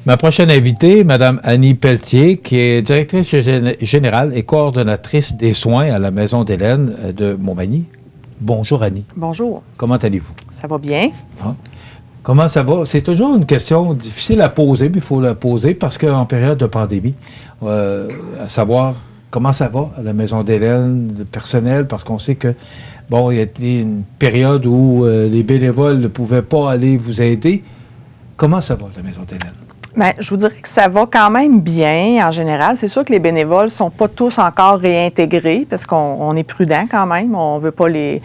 Ma prochaine invitée, Mme Annie Pelletier, qui est directrice générale et coordonnatrice des soins à la Maison d'Hélène de Montmagny. Bonjour, Annie. Bonjour. Comment allez-vous? Ça va bien. Ah. Comment ça va? C'est toujours une question difficile à poser, mais il faut la poser parce qu'en période de pandémie, à savoir comment ça va à la Maison d'Hélène, le personnel, parce qu'on sait que, bon, il y a été une période où les bénévoles ne pouvaient pas aller vous aider. Comment ça va, la Maison d'Hélène? Bien, je vous dirais que ça va quand même bien en général. C'est sûr que les bénévoles ne sont pas tous encore réintégrés parce qu'on est prudent quand même. On ne veut pas les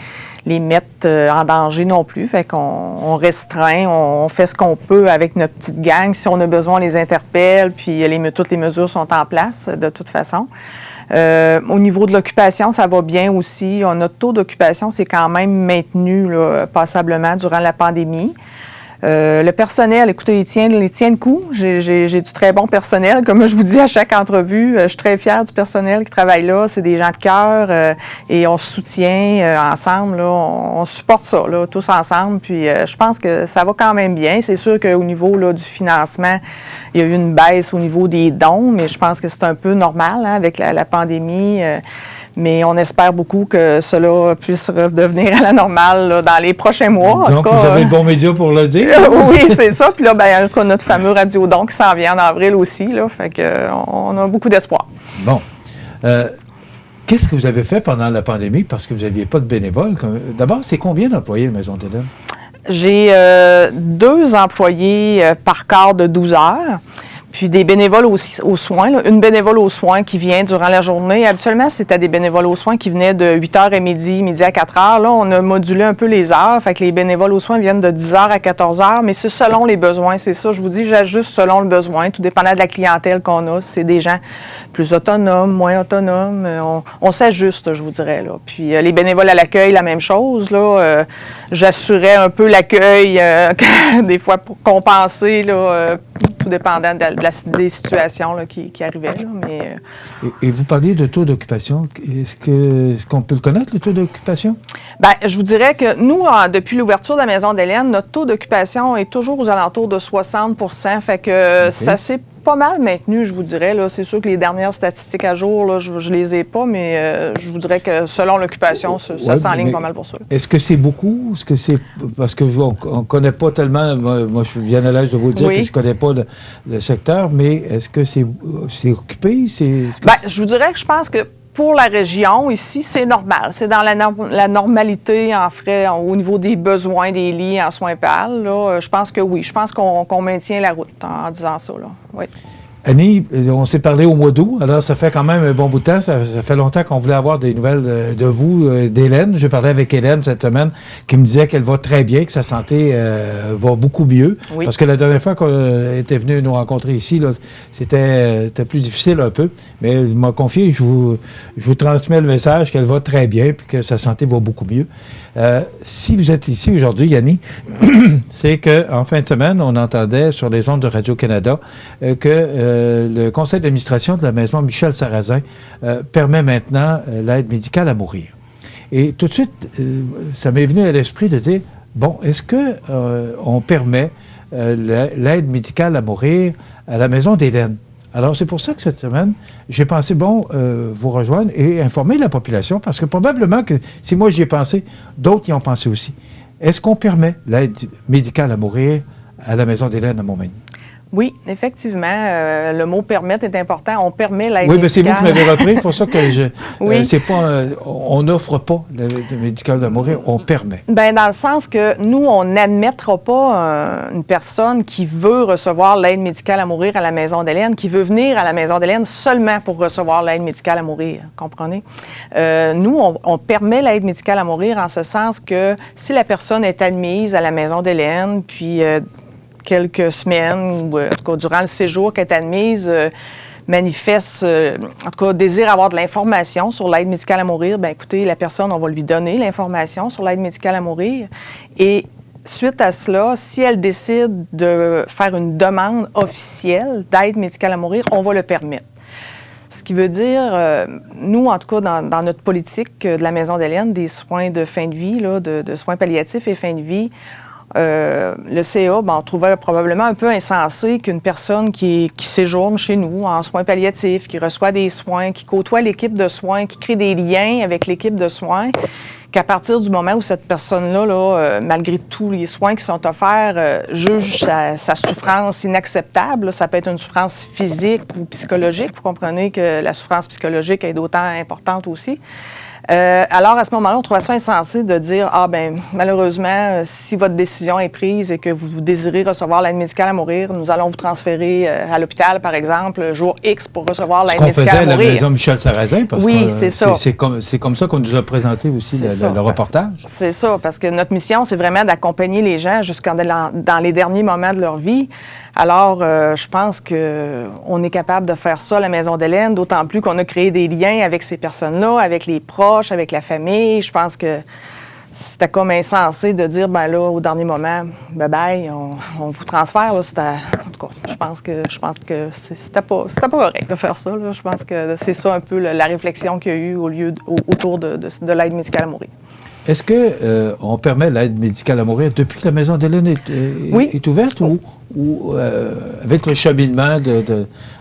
mettre en danger non plus. Fait qu'on restreint, on fait ce qu'on peut avec notre petite gang. Si on a besoin, on les interpelle, puis toutes les mesures sont en place de toute façon. Au niveau de l'occupation, ça va bien aussi. Notre taux d'occupation s'est quand même maintenu là, passablement durant la pandémie. Le personnel, écoutez, il tient le coup. J'ai du très bon personnel. Comme je vous dis à chaque entrevue, je suis très fière du personnel qui travaille là. C'est des gens de cœur et on se soutient ensemble. Là, on supporte ça, là, tous ensemble. Puis je pense que ça va quand même bien. C'est sûr qu'au niveau là, du financement, il y a eu une baisse au niveau des dons, mais je pense que c'est un peu normal hein, avec la pandémie. Mais on espère beaucoup que cela puisse redevenir à la normale là, dans les prochains mois. Disons en tout que cas, vous avez le bon média pour le dire. Oui, c'est ça. Puis là, ben, en tout cas, notre fameux Radiodon qui s'en vient en avril aussi. Là, fait que, on a beaucoup d'espoir. Bon. Qu'est-ce que vous avez fait pendant la pandémie parce que vous n'aviez pas de bénévoles? D'abord, c'est combien d'employés la Maison d'Hélène? J'ai 2 employés par quart de 12 heures. Puis des bénévoles aux soins, là. Une bénévole aux soins qui vient durant la journée. Habituellement, c'était des bénévoles aux soins qui venaient de 8h à midi à 4h. Là, on a modulé un peu les heures. Fait que les bénévoles aux soins viennent de 10h à 14h, mais c'est selon les besoins. C'est ça, je vous dis, j'ajuste selon le besoin, tout dépendant de la clientèle qu'on a. C'est des gens plus autonomes, moins autonomes. On s'ajuste, je vous dirais. Là. Puis les bénévoles à l'accueil, la même chose. Là, j'assurais un peu l'accueil des fois pour compenser, là, tout dépendant des situations là, qui arrivaient. Là, mais, et vous parliez de taux d'occupation. Est-ce qu'on peut le connaître, le taux d'occupation? Bien, je vous dirais que nous, depuis l'ouverture de la Maison d'Hélène, notre taux d'occupation est toujours aux alentours de 60 %. Fait que ça s'est pas mal maintenu, je vous dirais. Là. C'est sûr que les dernières statistiques à jour, là, je les ai pas, mais je vous dirais que selon l'occupation, ça s'enligne pas mal pour ça. Est-ce que c'est beaucoup? Est-ce que c'est parce qu'on ne connaît pas tellement, moi je suis bien à l'aise de vous dire que je ne connais pas le secteur, mais est-ce que c'est occupé? Bien, je vous dirais que je pense que pour la région, ici, c'est normal. C'est dans la normalité, en fait, au niveau des besoins des lits en soins PAL. Là, je pense que oui. Je pense qu'on maintient la route en disant ça. Là. Oui. Annie, on s'est parlé au mois d'août, alors ça fait quand même un bon bout de temps. Ça fait longtemps qu'on voulait avoir des nouvelles de vous, d'Hélène. J'ai parlé avec Hélène cette semaine qui me disait qu'elle va très bien, que sa santé va beaucoup mieux. Oui. Parce que la dernière fois qu'elle était venue nous rencontrer ici, là, c'était plus difficile un peu. Mais elle m'a confié, je vous transmets le message qu'elle va très bien et que sa santé va beaucoup mieux. Si vous êtes ici aujourd'hui, Yanni, c'est qu'en fin de semaine, on entendait sur les ondes de Radio-Canada que le conseil d'administration de la maison Michel Sarrazin permet maintenant l'aide médicale à mourir. Et tout de suite, ça m'est venu à l'esprit de dire, bon, est-ce qu'on permet l'aide médicale à mourir à la Maison d'Hélène? Alors, c'est pour ça que cette semaine, j'ai pensé, bon, vous rejoindre et informer la population, parce que probablement que si moi j'y ai pensé, d'autres y ont pensé aussi. Est-ce qu'on permet l'aide médicale à mourir à la Maison d'Hélène à Montmagny? Oui, effectivement, le mot « permettre » est important. On permet l'aide médicale. Oui, mais c'est vous qui m'avez repris, pour ça que oui. C'est pas, on n'offre pas l'aide médicale à mourir, on permet. Bien, dans le sens que nous, on n'admettra pas une personne qui veut recevoir l'aide médicale à mourir à la Maison d'Hélène, qui veut venir à la Maison d'Hélène seulement pour recevoir l'aide médicale à mourir, comprenez? Nous, on permet l'aide médicale à mourir en ce sens que si la personne est admise à la Maison d'Hélène, puis quelques semaines, ou en tout cas durant le séjour qu'elle est admise, manifeste, en tout cas, désire avoir de l'information sur l'aide médicale à mourir, bien écoutez, la personne, on va lui donner l'information sur l'aide médicale à mourir. Et suite à cela, si elle décide de faire une demande officielle d'aide médicale à mourir, on va le permettre. Ce qui veut dire, nous, en tout cas, dans notre politique de la Maison d'Hélène, des soins de fin de vie, là, de soins palliatifs et fin de vie, le CA, on trouvait probablement un peu insensé qu'une personne qui séjourne chez nous en soins palliatifs, qui reçoit des soins, qui côtoie l'équipe de soins, qui crée des liens avec l'équipe de soins, qu'à partir du moment où cette personne-là, malgré tous les soins qui sont offerts, juge sa souffrance inacceptable, là, ça peut être une souffrance physique ou psychologique. Vous comprenez que la souffrance psychologique est d'autant importante aussi. Alors, à ce moment-là, on trouvait ça insensé de dire « Ah, bien, malheureusement, si votre décision est prise et que vous désirez recevoir l'aide médicale à mourir, nous allons vous transférer à l'hôpital, par exemple, jour X pour recevoir l'aide médicale à mourir. » Ce qu'on faisait à la maison Michel Sarrazin, parce oui, que c'est ça. C'est comme ça qu'on nous a présenté aussi le reportage. C'est ça, parce que notre mission, c'est vraiment d'accompagner les gens dans les derniers moments de leur vie. Alors, je pense qu'on est capable de faire ça à la Maison d'Hélène, d'autant plus qu'on a créé des liens avec ces personnes-là, avec les proches, avec la famille. Je pense que c'était comme insensé de dire, ben là, au dernier moment, bye-bye, on vous transfère. Là, en tout cas, je pense que c'était pas correct de faire ça. Là. Je pense que c'est ça un peu la réflexion qu'il y a eu autour de l'aide médicale à mourir. Est-ce qu'on permet l'aide médicale à mourir depuis que la Maison d'Hélène est ouverte ou avec le cheminement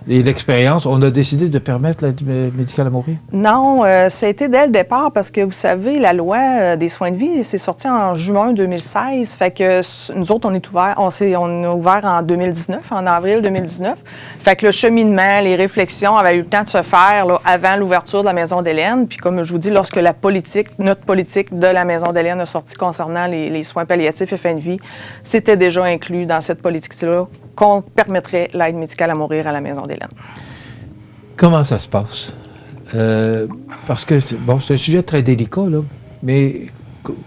et l'expérience, on a décidé de permettre l'aide médicale à mourir? Non, ça a été dès le départ parce que, vous savez, la loi des soins de vie, c'est sorti en juin 2016. Fait que nous autres, on a ouvert en 2019, en avril 2019. Fait que le cheminement, les réflexions avaient eu le temps de se faire là, avant l'ouverture de la Maison d'Hélène. Puis comme je vous dis, lorsque notre politique de la Maison d'Hélène a sorti concernant les soins palliatifs et fin de vie, c'était déjà inclus dans cette politique-là qu'on permettrait l'aide médicale à mourir à la Maison d'Hélène. Comment ça se passe? Parce que c'est un sujet très délicat, là, mais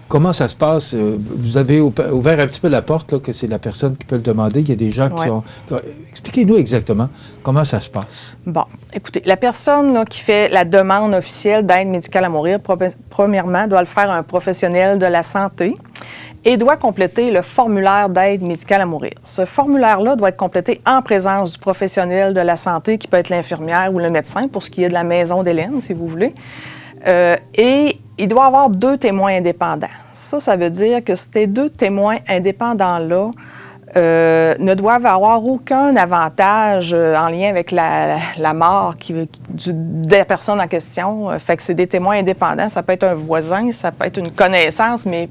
comment ça se passe? Vous avez ouvert un petit peu la porte, là, que c'est la personne qui peut le demander. Il y a des gens qui sont... Expliquez-nous exactement comment ça se passe. Bon, écoutez, la personne là, qui fait la demande officielle d'aide médicale à mourir, premièrement, doit le faire à un professionnel de la santé et doit compléter le formulaire d'aide médicale à mourir. Ce formulaire-là doit être complété en présence du professionnel de la santé, qui peut être l'infirmière ou le médecin, pour ce qui est de la Maison d'Hélène, si vous voulez. Et il doit avoir 2 témoins indépendants. Ça veut dire que ces 2 témoins indépendants-là ne doivent avoir aucun avantage en lien avec la mort de la personne en question. Fait que c'est des témoins indépendants. Ça peut être un voisin, ça peut être une connaissance, mais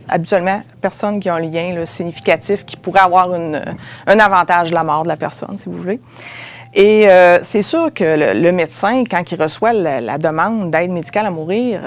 habituellement, personne qui a un lien là, significatif qui pourrait avoir un avantage de la mort de la personne, si vous voulez. Et c'est sûr que le médecin, quand il reçoit la demande d'aide médicale à mourir,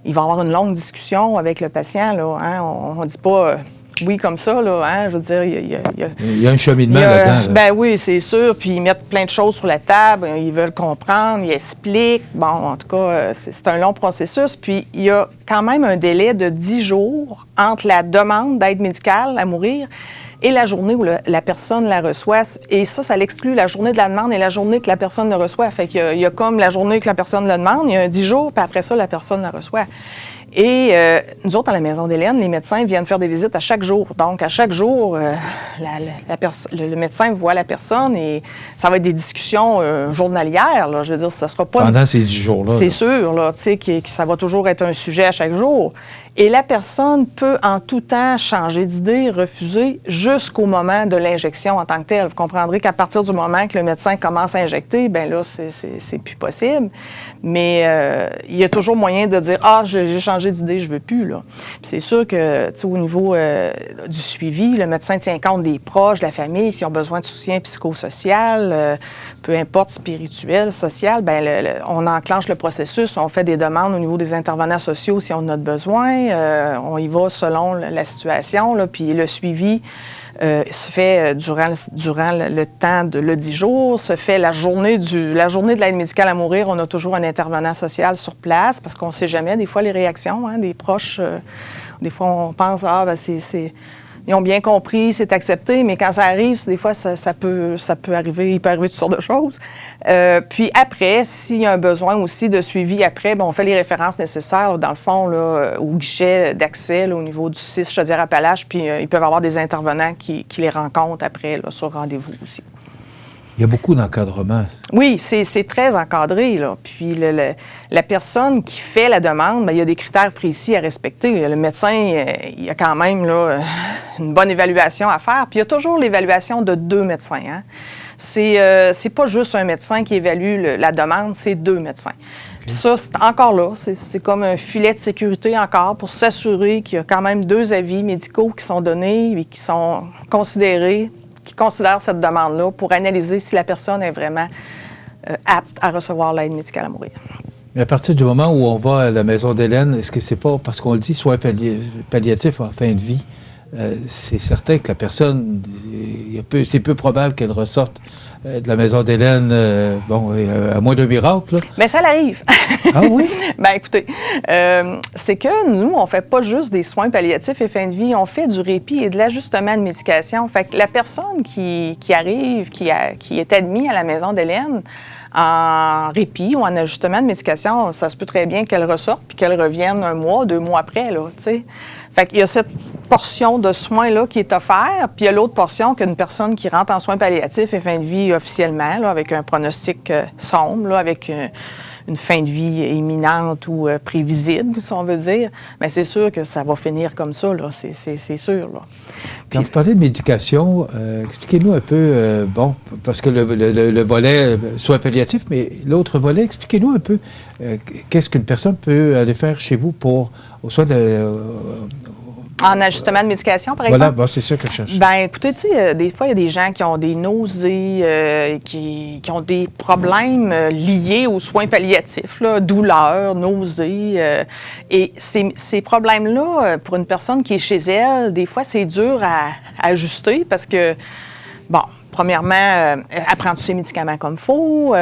il va avoir une longue discussion avec le patient. Là, hein? On ne dit pas oui comme ça. Là, hein? Je veux dire, il y a un cheminement là-dedans. Là. Ben oui, c'est sûr. Puis ils mettent plein de choses sur la table. Ils veulent comprendre, ils expliquent. Bon, en tout cas, c'est un long processus. Puis il y a quand même un délai de 10 jours entre la demande d'aide médicale à mourir et la journée où la personne la reçoit. Et ça l'exclut la journée de la demande et la journée que la personne le reçoit. Fait qu'il y a comme la journée que la personne le demande, il y a un 10 jours, puis après ça, la personne la reçoit. Et nous autres, à la Maison d'Hélène, les médecins viennent faire des visites à chaque jour. Donc, à chaque jour, le médecin voit la personne et ça va être des discussions journalières. Là. Je veux dire, ça sera pas... Pendant ces 10 jours-là. C'est sûr, là, tu sais, que ça va toujours être un sujet à chaque jour. Et la personne peut en tout temps changer d'idée, refuser, jusqu'au moment de l'injection en tant que telle. Vous comprendrez qu'à partir du moment que le médecin commence à injecter, bien là, c'est plus possible. Mais il y a toujours moyen de dire « Ah, j'ai changé d'idée, je veux plus. » là. Puis c'est sûr que, tu sais, au niveau du suivi, le médecin tient compte des proches, de la famille, s'ils ont besoin de soutien psychosocial, peu importe, spirituel, social, bien, on enclenche le processus, on fait des demandes au niveau des intervenants sociaux si on en a besoin. On y va selon la situation, là, puis le suivi se fait durant le temps de le 10 jours, se fait la journée de l'aide médicale à mourir. On a toujours un intervenant social sur place parce qu'on ne sait jamais, des fois, les réactions des proches. Des fois, on pense, ils ont bien compris, c'est accepté, mais quand ça arrive, des fois, ça peut arriver, il peut arriver toutes sortes de choses. Puis après, s'il y a un besoin aussi de suivi après, on fait les références nécessaires, dans le fond, là, au guichet d'accès, là, au niveau du 6 Chaudière-Appalaches, puis ils peuvent avoir des intervenants qui les rencontrent après, là, sur rendez-vous aussi. Il y a beaucoup d'encadrement. Oui, c'est très encadré, là. Puis la personne qui fait la demande, bien, il y a des critères précis à respecter. Le médecin, il y a quand même là, une bonne évaluation à faire. Puis il y a toujours l'évaluation de 2 médecins. Hein. C'est pas juste un médecin qui évalue la demande, c'est 2 médecins. Puis ça, c'est encore là, c'est comme un filet de sécurité encore pour s'assurer qu'il y a quand même 2 avis médicaux qui sont donnés et qui sont considérés, qui considèrent cette demande-là pour analyser si la personne est vraiment apte à recevoir l'aide médicale à mourir. Mais à partir du moment où on va à la maison d'Hélène, est-ce que c'est pas, parce qu'on le dit, soins palliatifs en fin de vie, c'est certain que la personne, c'est peu probable qu'elle ressorte de la maison d'Hélène, à moins d'un miracle. Là. Bien, ça l'arrive. Ah oui? Bien, écoutez, c'est que nous, on ne fait pas juste des soins palliatifs et fin de vie, on fait du répit et de l'ajustement de médication. Fait que la personne qui arrive, qui est admise à la maison d'Hélène, en répit ou en ajustement de médication, ça se peut très bien qu'elle ressorte puis qu'elle revienne 1 mois, 2 mois après, là, tu sais. Fait qu'il y a cette portion de soins-là qui est offerte, puis il y a l'autre portion qu'une personne qui rentre en soins palliatifs et fin de vie officiellement, là, avec un pronostic sombre, là, avec une fin de vie imminente ou prévisible, si on veut dire, bien, c'est sûr que ça va finir comme ça, là, c'est sûr. Là. Quand vous parlez de médication, expliquez-nous un peu, parce que le volet soins palliatifs, mais l'autre volet, expliquez-nous un peu qu'est-ce qu'une personne peut aller faire chez vous pour, au soin de... En ajustement de médication, par exemple? Voilà, c'est ça que je cherche. Bien, écoutez, tu sais, des fois, il y a des gens qui ont des nausées, qui ont des problèmes liés aux soins palliatifs, là, douleurs, nausées. Et ces problèmes-là, pour une personne qui est chez elle, des fois, c'est dur à ajuster parce que, bon, premièrement, apprends-tu ses médicaments comme il faut?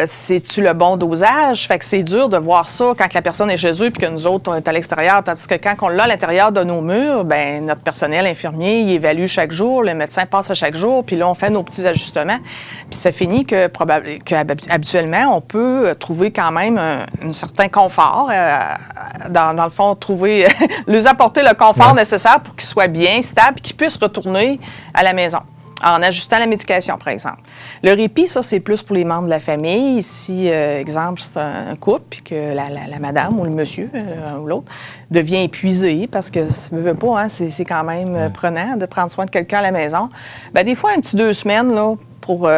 C'est-tu le bon dosage? Fait que c'est dur de voir ça quand la personne est chez eux puis que nous autres, on est à l'extérieur. Tandis que quand on l'a à l'intérieur de nos murs, bien, notre personnel infirmier, il évalue chaque jour, le médecin passe à chaque jour, puis là, on fait nos petits ajustements. Puis ça finit que habituellement, on peut trouver quand même un certain confort. Dans le fond, trouver, leur apporter le confort nécessaire pour qu'ils soient bien stables et qu'ils puissent retourner à la maison. En ajustant la médication, par exemple. Le répit, ça, c'est plus pour les membres de la famille. Si, exemple, c'est un couple, puis que la madame ou le monsieur, ou l'autre, devient épuisé, parce que, ça ne veut pas, hein, c'est quand même prenant de prendre soin de quelqu'un à la maison. Bien, des fois, un petit 2 semaines, là, pour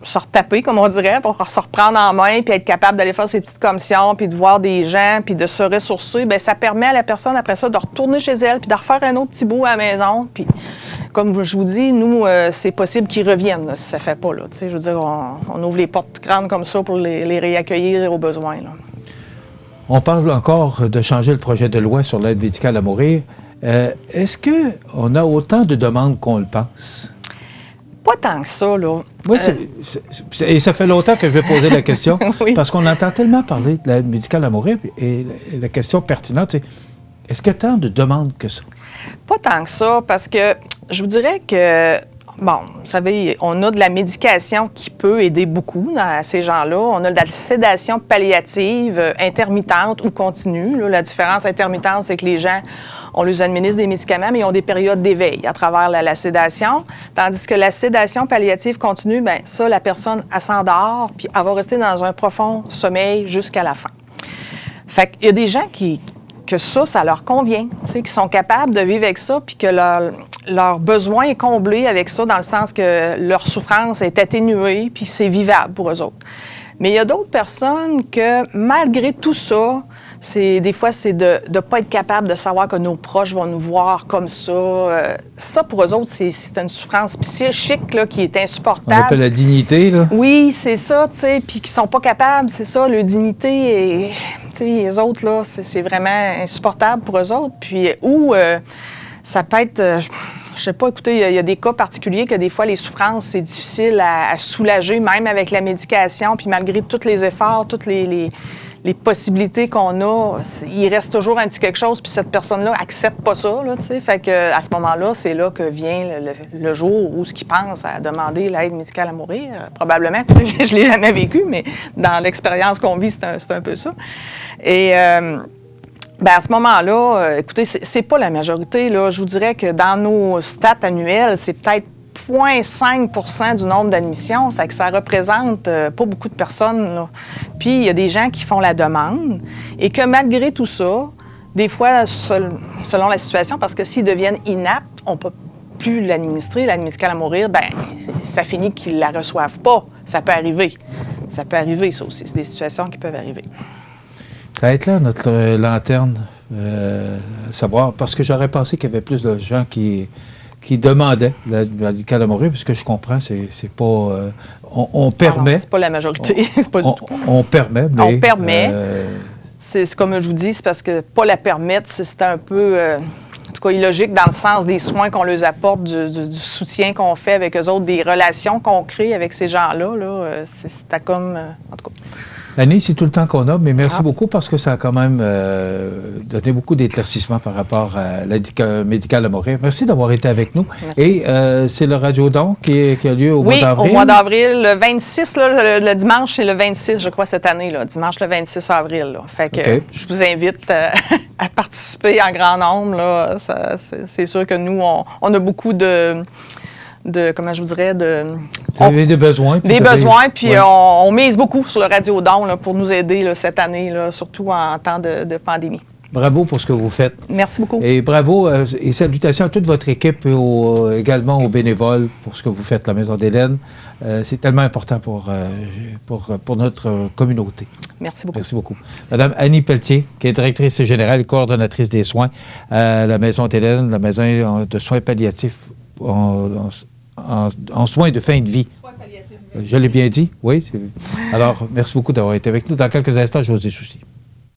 se retaper, comme on dirait, pour se reprendre en main, puis être capable d'aller faire ses petites commissions, puis de voir des gens, puis de se ressourcer, bien, ça permet à la personne, après ça, de retourner chez elle, puis de refaire un autre petit bout à la maison, puis... Comme je vous dis, nous, c'est possible qu'ils reviennent là, si ça ne fait pas. Là, je veux dire, on ouvre les portes grandes comme ça pour les réaccueillir au besoin. Là. On parle encore de changer le projet de loi sur l'aide médicale à mourir. Est-ce qu'on a autant de demandes qu'on le pense? Pas tant que ça, là. Oui, et ça fait longtemps que je vais poser la question, oui. Parce qu'on entend tellement parler de l'aide médicale à mourir, et la question pertinente, c'est est-ce qu'il y a tant de demandes que ça? Pas tant que ça, parce que je vous dirais que, bon, vous savez, on a de la médication qui peut aider beaucoup à ces gens-là. On a de la sédation palliative intermittente ou continue. Là, la différence intermittente, c'est que les gens, on leur administre des médicaments, mais ils ont des périodes d'éveil à travers la sédation. Tandis que la sédation palliative continue, bien, ça, la personne, elle s'endort, puis elle va rester dans un profond sommeil jusqu'à la fin. Fait qu'il y a des gens que ça leur convient, qui sont capables de vivre avec ça, puis que leur besoin est comblé avec ça, dans le sens que leur souffrance est atténuée, puis c'est vivable pour eux autres. Mais il y a d'autres personnes que, malgré tout ça, des fois, c'est de ne pas être capable de savoir que nos proches vont nous voir comme ça. Ça, pour eux autres, c'est une souffrance psychique là, qui est insupportable. On appelle la dignité, là. Oui, c'est ça, tu sais, puis qui sont pas capables, c'est ça, leur dignité, et, tu sais, les autres, là, c'est vraiment insupportable pour eux autres. Puis, ça peut être... je sais pas, écoutez, il y a des cas particuliers que des fois, les souffrances, c'est difficile à soulager, même avec la médication, puis malgré tous les efforts, toutes les possibilités qu'on a, il reste toujours un petit quelque chose, puis cette personne-là accepte pas ça, là, tu sais. Fait que à ce moment-là, c'est là que vient le jour où ce qu'il pense à demander l'aide médicale à mourir. Probablement, je l'ai jamais vécu, mais dans l'expérience qu'on vit, c'est un peu ça. Et... bien, à ce moment-là, écoutez, c'est pas la majorité, là. Je vous dirais que dans nos stats annuels, c'est peut-être 0,5 % du nombre d'admissions. Fait que ça représente pas beaucoup de personnes, là. Puis, il y a des gens qui font la demande et que malgré tout ça, des fois, selon la situation, parce que s'ils deviennent inaptes, on peut plus l'administrer, l'aide médicale à mourir, bien, ça finit qu'ils ne la reçoivent pas. Ça peut arriver. Ça peut arriver, ça aussi. C'est des situations qui peuvent arriver. Ça va être là, notre lanterne, savoir, parce que j'aurais pensé qu'il y avait plus de gens qui demandaient l'aide médicale à mourir, puisque je comprends, c'est pas... on permet... C'est pas la majorité. C'est pas du tout. On permet, mais... On permet. C'est comme je vous dis, c'est parce que pas la permettre, c'est un peu... en tout cas, illogique dans le sens des soins qu'on leur apporte, du soutien qu'on fait avec eux autres, des relations qu'on crée avec ces gens-là. Là, c'est comme... en tout cas... Annie, c'est tout le temps qu'on a, mais merci beaucoup parce que ça a quand même donné beaucoup d'éclaircissements par rapport à l'aide médicale à mourir. Merci d'avoir été avec nous. Merci. Et c'est le Radiodon qui a lieu au mois d'avril? Oui, au mois d'avril. Le 26, là, le dimanche, c'est le 26, je crois, cette année. Là, dimanche, le 26 avril. Là. Fait que je vous invite à participer en grand nombre. Là. C'est sûr que nous, on a beaucoup comment je vous dirais, vous avez des besoins. Des besoins, puis on mise beaucoup sur le Radiodon là, pour nous aider là, cette année, là, surtout en temps de pandémie. Bravo pour ce que vous faites. Merci beaucoup. Et bravo et salutations à toute votre équipe et également aux bénévoles pour ce que vous faites à la Maison d'Hélène. C'est tellement important pour notre communauté. Merci beaucoup. Merci beaucoup. Madame Annie Pelletier, qui est directrice générale et coordonnatrice des soins à la Maison d'Hélène, la maison de soins palliatifs en soins de fin de vie. Soins palliatifs. Je l'ai bien dit, oui. Alors, merci beaucoup d'avoir été avec nous. Dans quelques instants, José Soucy.